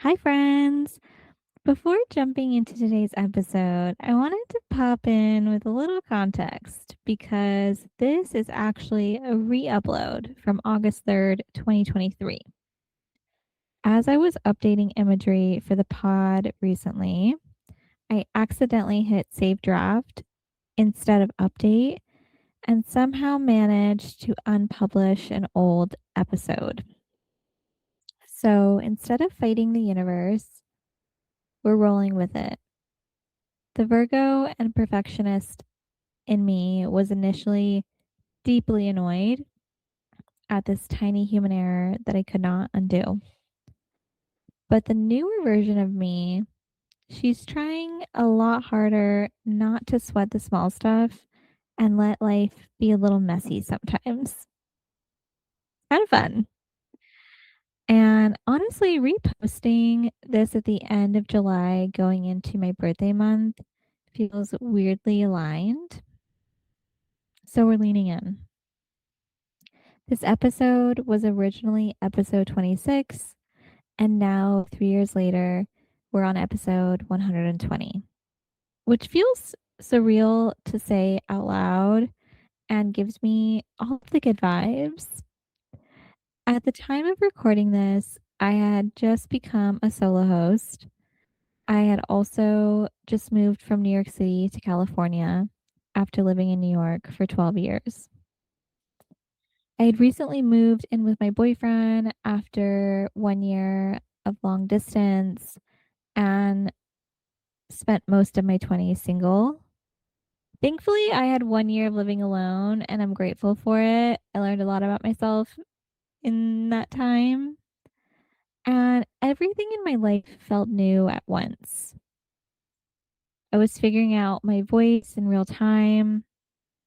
Hi, friends. Before jumping into today's episode, I wanted to pop in with a little context because this is actually a re upload from August 3rd, 2023. As I was updating imagery for the pod recently, I accidentally hit save draft instead of update and somehow managed to unpublish an old episode. So instead of fighting the universe, we're rolling with it. The Virgo and perfectionist in me was initially deeply annoyed at this tiny human error that I could not undo. But the newer version of me, she's trying a lot harder not to sweat the small stuff and let life be a little messy sometimes. Kind of fun. And honestly, reposting this at the end of July going into my birthday month feels weirdly aligned. So we're leaning in. This episode was originally episode 26, and now 3 years later, we're on episode 120, which feels surreal to say out loud and gives me all of the good vibes. At the time of recording this, I had just become a solo host. I had also just moved from New York City to California after living in New York for 12 years. I had recently moved in with my boyfriend after 1 year of long distance and spent most of my 20s single. Thankfully, I had 1 year of living alone and I'm grateful for it. I learned a lot about myself in that time, and everything in my life felt new at once. I was figuring out my voice in real time,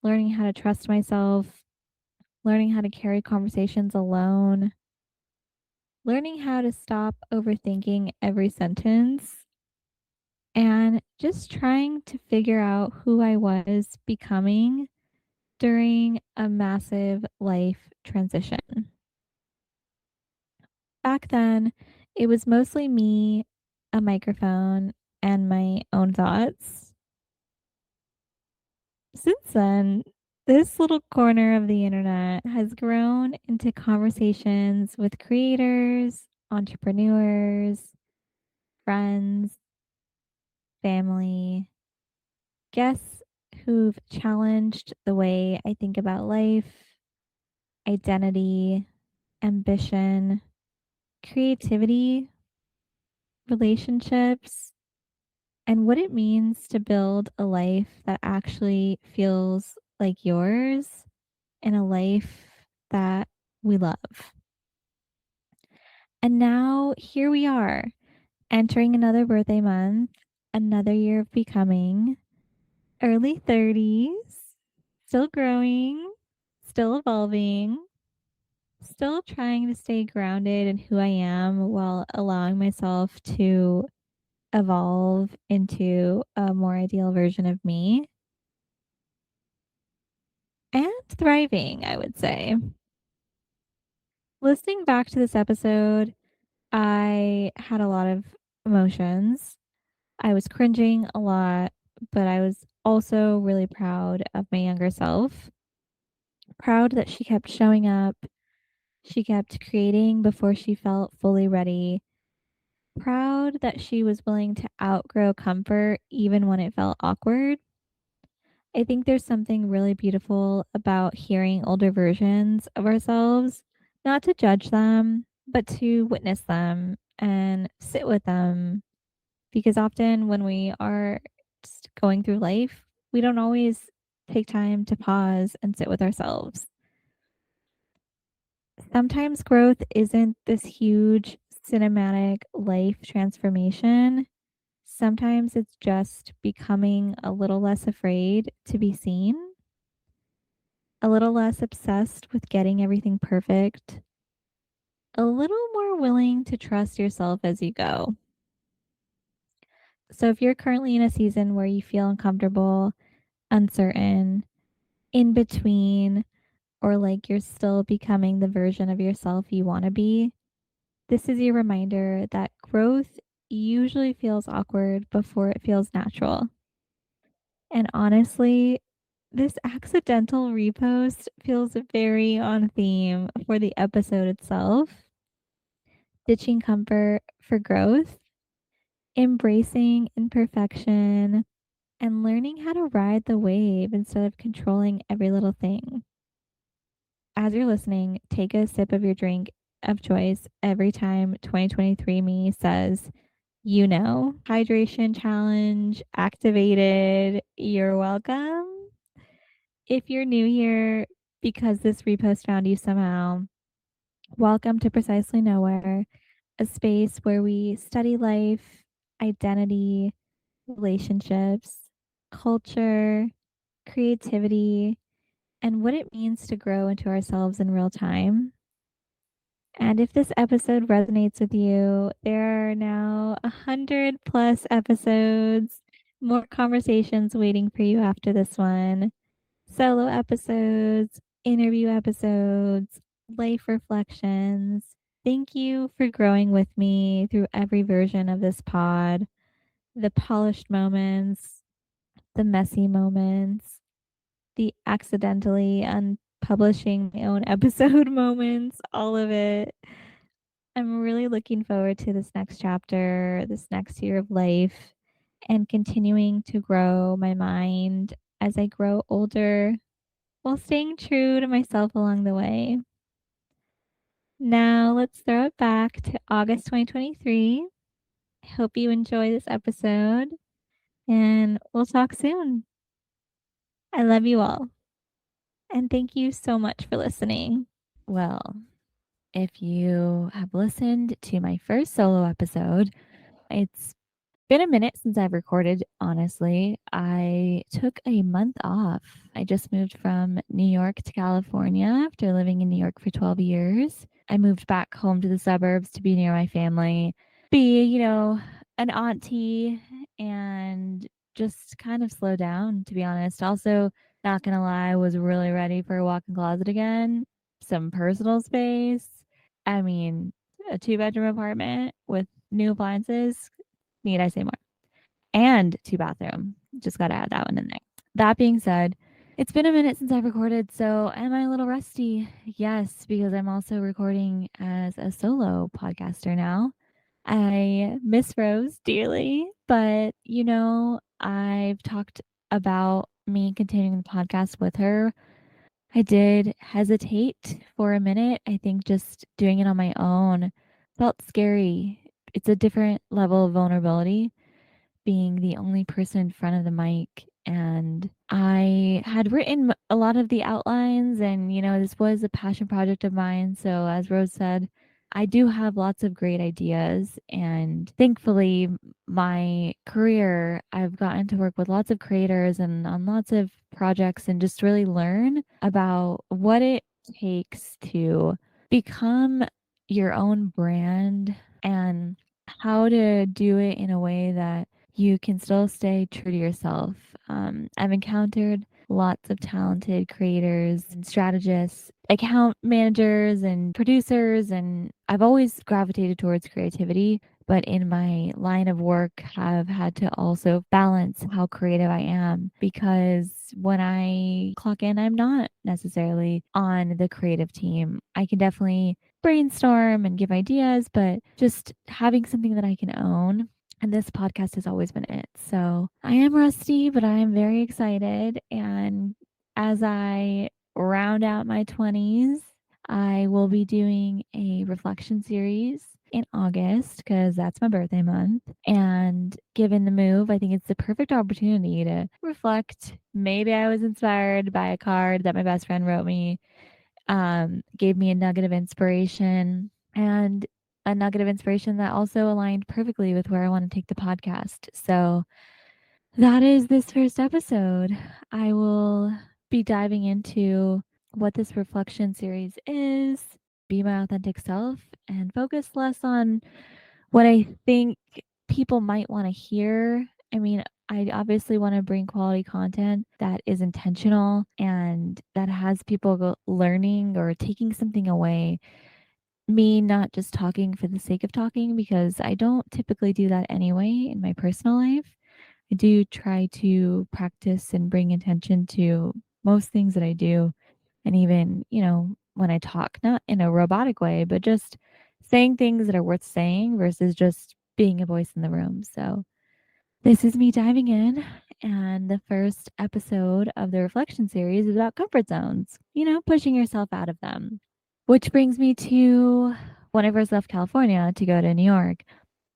learning how to trust myself, learning how to carry conversations alone, learning how to stop overthinking every sentence, and just trying to figure out who I was becoming during a massive life transition. Back then, it was mostly me, a microphone, and my own thoughts. Since then, this little corner of the internet has grown into conversations with creators, entrepreneurs, friends, family, guests who've challenged the way I think about life, identity, ambition, creativity, relationships, and what it means to build a life that actually feels like yours and a life that we love. And now here we are, entering another birthday month, another year of becoming, early 30s, still growing, still evolving, still trying to stay grounded in who I am while allowing myself to evolve into a more ideal version of me and thriving, I would say. Listening back to this episode, I had a lot of emotions. I was cringing a lot, but I was also really proud of my younger self. Proud that she kept showing up, she kept creating before she felt fully ready. Proud that she was willing to outgrow comfort even when it felt awkward. I think there's something really beautiful about hearing older versions of ourselves, not to judge them, but to witness them and sit with them. Because often when we are just going through life, we don't always take time to pause and sit with ourselves. Sometimes growth isn't this huge cinematic life transformation. Sometimes it's just becoming a little less afraid to be seen, a little less obsessed with getting everything perfect, a little more willing to trust yourself as you go. So, if you're currently in a season where you feel uncomfortable, uncertain, in between, or like you're still becoming the version of yourself you want to be, This is your reminder that growth usually feels awkward before it feels natural. And honestly, this accidental repost feels very on theme for the episode itself. Ditching comfort for growth, embracing imperfection, and learning how to ride the wave instead of controlling every little thing. As you're listening, take a sip of your drink of choice every time 2023 me says, hydration challenge activated. You're welcome. If you're new here because this repost found you somehow, welcome to Precisely Nowhere, a space where we study life, identity, relationships, culture, creativity, and what it means to grow into ourselves in real time. And if this episode resonates with you, there are now 100+ episodes, more conversations waiting for you after this one. Solo episodes, interview episodes, life reflections. Thank you for growing with me through every version of this pod, the polished moments, the messy moments, the accidentally unpublishing my own episode moments, all of it. I'm really looking forward to this next chapter, this next year of life, and continuing to grow my mind as I grow older while staying true to myself along the way. Now, let's throw it back to August 2023. I hope you enjoy this episode, and we'll talk soon. I love you all, and thank you so much for listening. Well, if you have listened to my first solo episode, it's been a minute since I've recorded, honestly. I took a month off. I just moved from New York to California after living in New York for 12 years. I moved back home to the suburbs to be near my family, be, an auntie, and just kind of slow down, to be honest. Also, not gonna lie, was really ready for a walk-in closet again, some personal space. I mean, a 2-bedroom apartment with new appliances. Need I say more? And 2 bathroom. Just got to add that one in there. That being said, it's been a minute since I've recorded, so am I a little rusty? Yes, because I'm also recording as a solo podcaster now. I miss Rose dearly, but I've talked about me continuing the podcast with her. I did hesitate for a minute. I think just doing it on my own felt scary. It's a different level of vulnerability being the only person in front of the mic. And I had written a lot of the outlines, and, this was a passion project of mine. So, as Rose said, I do have lots of great ideas. And thankfully, my career, I've gotten to work with lots of creators and on lots of projects and just really learn about what it takes to become your own brand and how to do it in a way that you can still stay true to yourself. I've encountered lots of talented creators and strategists, account managers and producers, and I've always gravitated towards creativity, but in my line of work have had to also balance how creative I am, because when I clock in, I'm not necessarily on the creative team. I can definitely brainstorm and give ideas, but just having something that I can own, and this podcast has always been it. So I am rusty, but I am very excited. And as I round out my 20s, I will be doing a reflection series in August because that's my birthday month. And given the move, I think it's the perfect opportunity to reflect. Maybe I was inspired by a card that my best friend wrote me, gave me a nugget of inspiration, and a nugget of inspiration that also aligned perfectly with where I want to take the podcast. So that is this first episode. I will be diving into what this reflection series is, be my authentic self, and focus less on what I think people might want to hear. I mean, I obviously want to bring quality content that is intentional and that has people learning or taking something away, me not just talking for the sake of talking, because I don't typically do that anyway in my personal life. I do try to practice and bring attention to most things that I do. And even, when I talk, not in a robotic way, but just saying things that are worth saying versus just being a voice in the room. So, this is me diving in. And the first episode of the reflection series is about comfort zones, pushing yourself out of them. Which brings me to when I first left California to go to New York.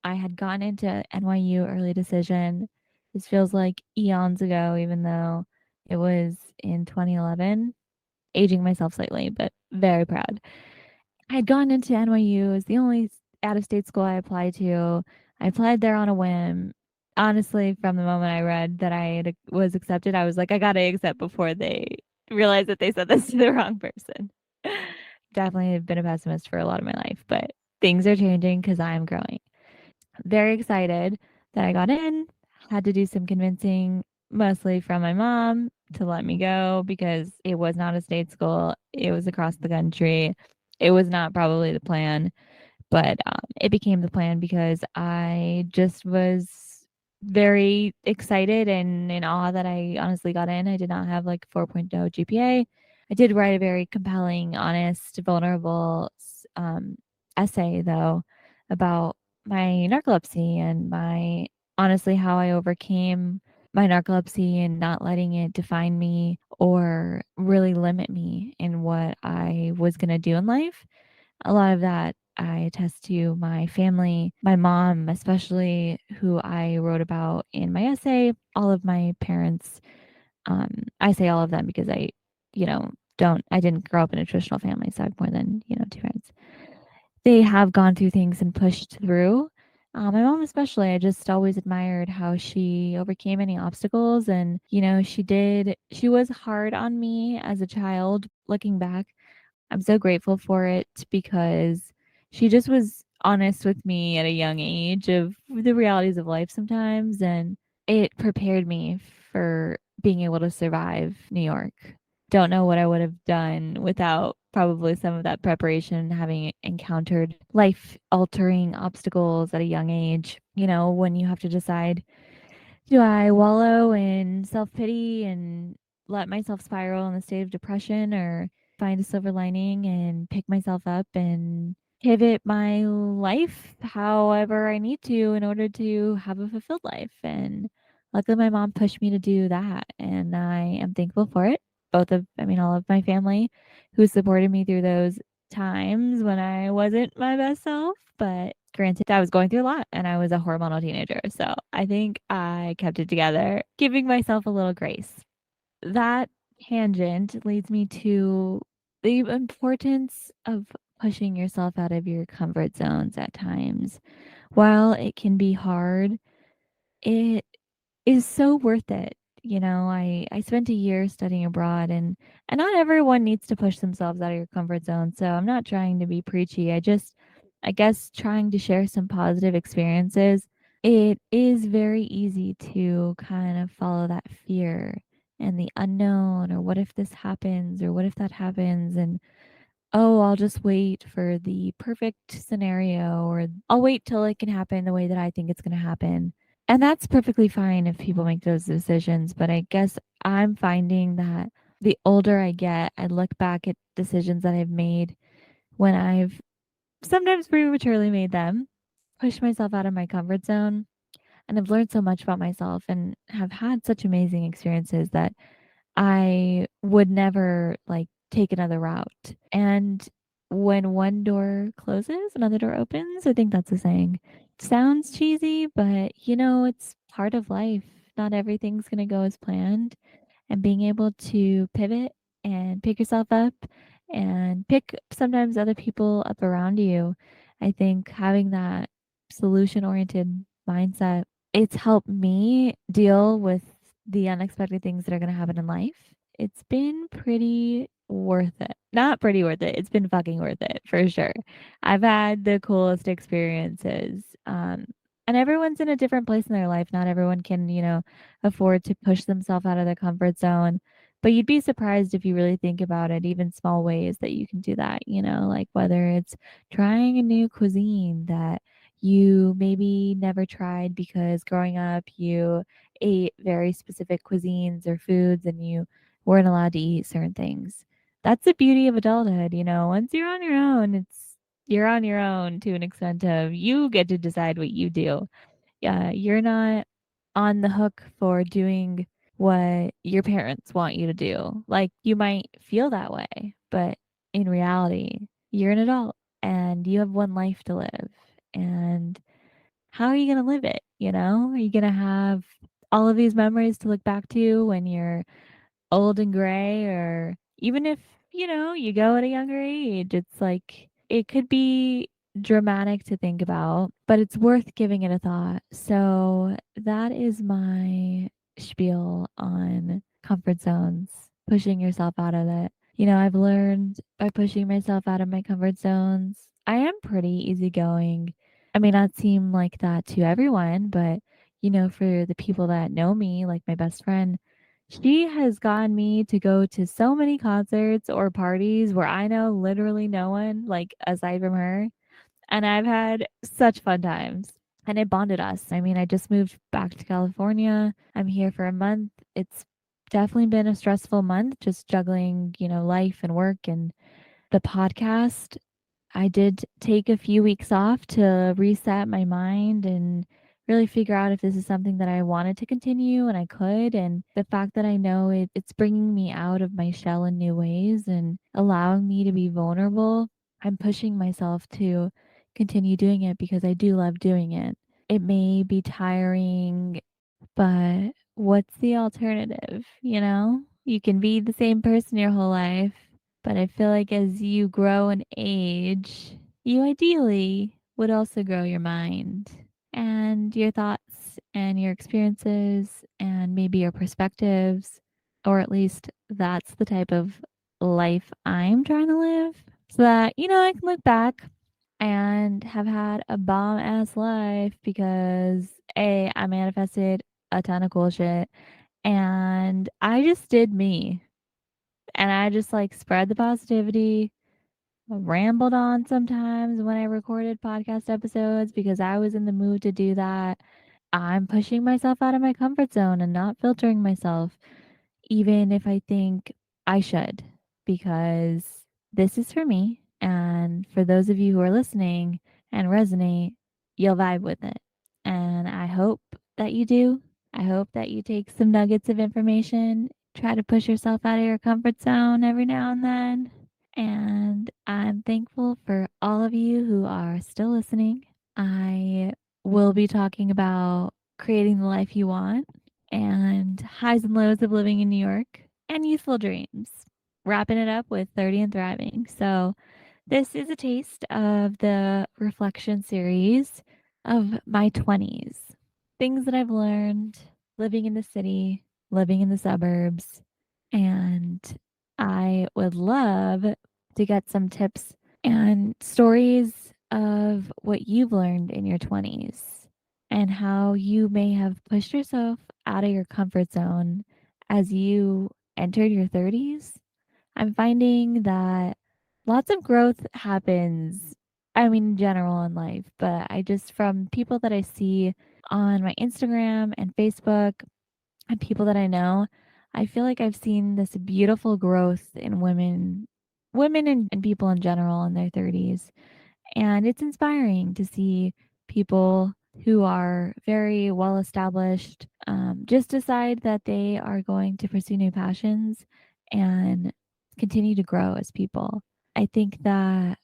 I had gone into NYU early decision. This feels like eons ago, even though it was in 2011. Aging myself slightly, but very proud. I had gone into NYU as the only out of state school I applied to. I applied there on a whim. Honestly, from the moment I read that was accepted, I was like, I gotta accept before they realize that they said this to the wrong person. Definitely have been a pessimist for a lot of my life, but things are changing because I'm growing. Very excited that I got in. Had to do some convincing, mostly from my mom, to let me go because it was not a state school. It was across the country. It was not probably the plan, but it became the plan because I just was very excited and in awe that I honestly got in. I did not have like 4.0 GPA. I did write a very compelling, honest, vulnerable essay, though, about my narcolepsy and my honestly how I overcame my narcolepsy and not letting it define me or really limit me in what I was going to do in life. A lot of that I attest to my family, my mom, especially, who I wrote about in my essay, all of my parents. I say all of them because you know, I didn't grow up in a traditional family, so I have more than, two parents. They have gone through things and pushed through. My mom, especially, I just always admired how she overcame any obstacles. And, she was hard on me as a child looking back. I'm so grateful for it because she just was honest with me at a young age of the realities of life sometimes. And it prepared me for being able to survive New York. Don't know what I would have done without probably some of that preparation, having encountered life altering obstacles at a young age. When you have to decide, do I wallow in self pity and let myself spiral in a state of depression, or find a silver lining and pick myself up and pivot my life however I need to in order to have a fulfilled life? And luckily, my mom pushed me to do that, and I am thankful for it. All of my family who supported me through those times when I wasn't my best self. But granted, I was going through a lot and I was a hormonal teenager. So I think I kept it together, giving myself a little grace. That tangent leads me to the importance of pushing yourself out of your comfort zones at times. While it can be hard, it is so worth it. I spent a year studying abroad, and not everyone needs to push themselves out of your comfort zone. So I'm not trying to be preachy. I guess, trying to share some positive experiences. It is very easy to kind of follow that fear and the unknown, or what if this happens, or what if that happens, and oh, I'll just wait for the perfect scenario, or I'll wait till it can happen the way that I think it's going to happen. And that's perfectly fine if people make those decisions. But I guess I'm finding that the older I get, I look back at decisions that I've made when I've sometimes prematurely made them, pushed myself out of my comfort zone, and I've learned so much about myself and have had such amazing experiences that I would never like take another route. And when one door closes, another door opens. I think that's a saying. Sounds cheesy, but it's part of life. Not everything's going to go as planned. And being able to pivot and pick yourself up and pick sometimes other people up around you. I think having that solution oriented mindset, it's helped me deal with the unexpected things that are going to happen in life. It's been pretty worth it. Not pretty worth it. It's been fucking worth it for sure. I've had the coolest experiences. And everyone's in a different place in their life. Not everyone can, afford to push themselves out of their comfort zone. But you'd be surprised if you really think about it, even small ways that you can do that, like whether it's trying a new cuisine that you maybe never tried because growing up you ate very specific cuisines or foods and you weren't allowed to eat certain things. That's the beauty of adulthood, once you're on your own, you're on your own to an extent of you get to decide what you do. Yeah, you're not on the hook for doing what your parents want you to do. Like you might feel that way, but in reality, you're an adult and you have one life to live. And how are you going to live it? Are you going to have all of these memories to look back to when you're old and gray, or even if, you go at a younger age, it's like it could be dramatic to think about, but it's worth giving it a thought. So that is my spiel on comfort zones, pushing yourself out of it. I've learned by pushing myself out of my comfort zones, I am pretty easygoing. I may not seem like that to everyone, but for the people that know me, like my best friend, she has gotten me to go to so many concerts or parties where I know literally no one, like aside from her. And I've had such fun times. And it bonded us. I mean, I just moved back to California. I'm here for a month. It's definitely been a stressful month, just juggling, life and work and the podcast. I did take a few weeks off to reset my mind and really figure out if this is something that I wanted to continue and I could. And the fact that I know it's bringing me out of my shell in new ways and allowing me to be vulnerable, I'm pushing myself to continue doing it because I do love doing it. It may be tiring, but what's the alternative? You can be the same person your whole life, but I feel like as you grow in age, you ideally would also grow your mind and your thoughts and your experiences and maybe your perspectives, or at least that's the type of life I'm trying to live so that, I can look back and have had a bomb ass life because A, I manifested a ton of cool shit and I just did me. And I just like spread the positivity, rambled on sometimes when I recorded podcast episodes because I was in the mood to do that. I'm pushing myself out of my comfort zone and not filtering myself, even if I think I should, because this is for me. And for those of you who are listening and resonate, you'll vibe with it. And I hope that you do. I hope that you take some nuggets of information, try to push yourself out of your comfort zone every now and then. And I'm thankful for all of you who are still listening. I will be talking about creating the life you want and highs and lows of living in New York and youthful dreams, wrapping it up with 30 and thriving. So, this is a taste of the reflection series of my 20s. Things that I've learned living in the city, living in the suburbs, and I would love to get some tips and stories of what you've learned in your 20s and how you may have pushed yourself out of your comfort zone as you entered your 30s. I'm finding that lots of growth happens, I mean, in general in life, but I just, from people that I see on my Instagram and Facebook and people that I know, I feel like I've seen this beautiful growth in women and people in general in their 30s. And it's inspiring to see people who are very well established just decide that they are going to pursue new passions and continue to grow as people. I think that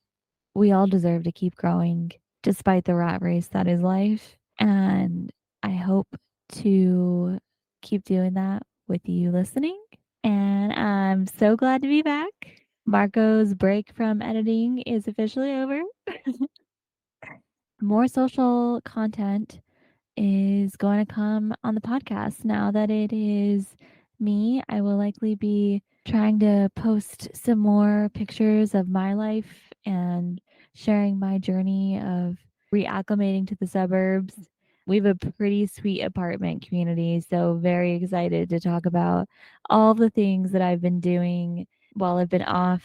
we all deserve to keep growing despite the rat race that is life. And I hope to keep doing that with you listening. And I'm so glad to be back. Marco's break from editing is officially over. More social content is going to come on the podcast now that it is me. I will likely be trying to post some more pictures of my life and sharing my journey of reacclimating to the suburbs. We have a pretty sweet apartment community, so very excited to talk about all the things that I've been doing while I've been off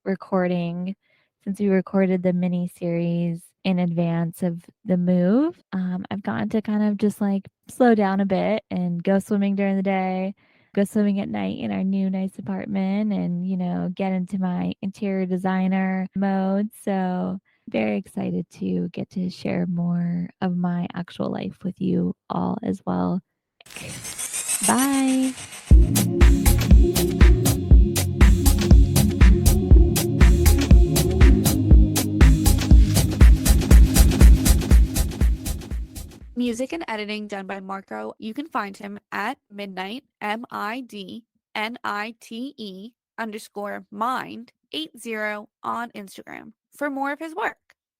recording since we recorded the mini series in advance of the move. I've gotten to kind of just like slow down a bit and go swimming during the day, go swimming at night in our new nice apartment, and, get into my interior designer mode. So, very excited to get to share more of my actual life with you all as well. Bye. Music and editing done by Marco. You can find him at midnight, MIDNITE_mind80 on Instagram for more of his work.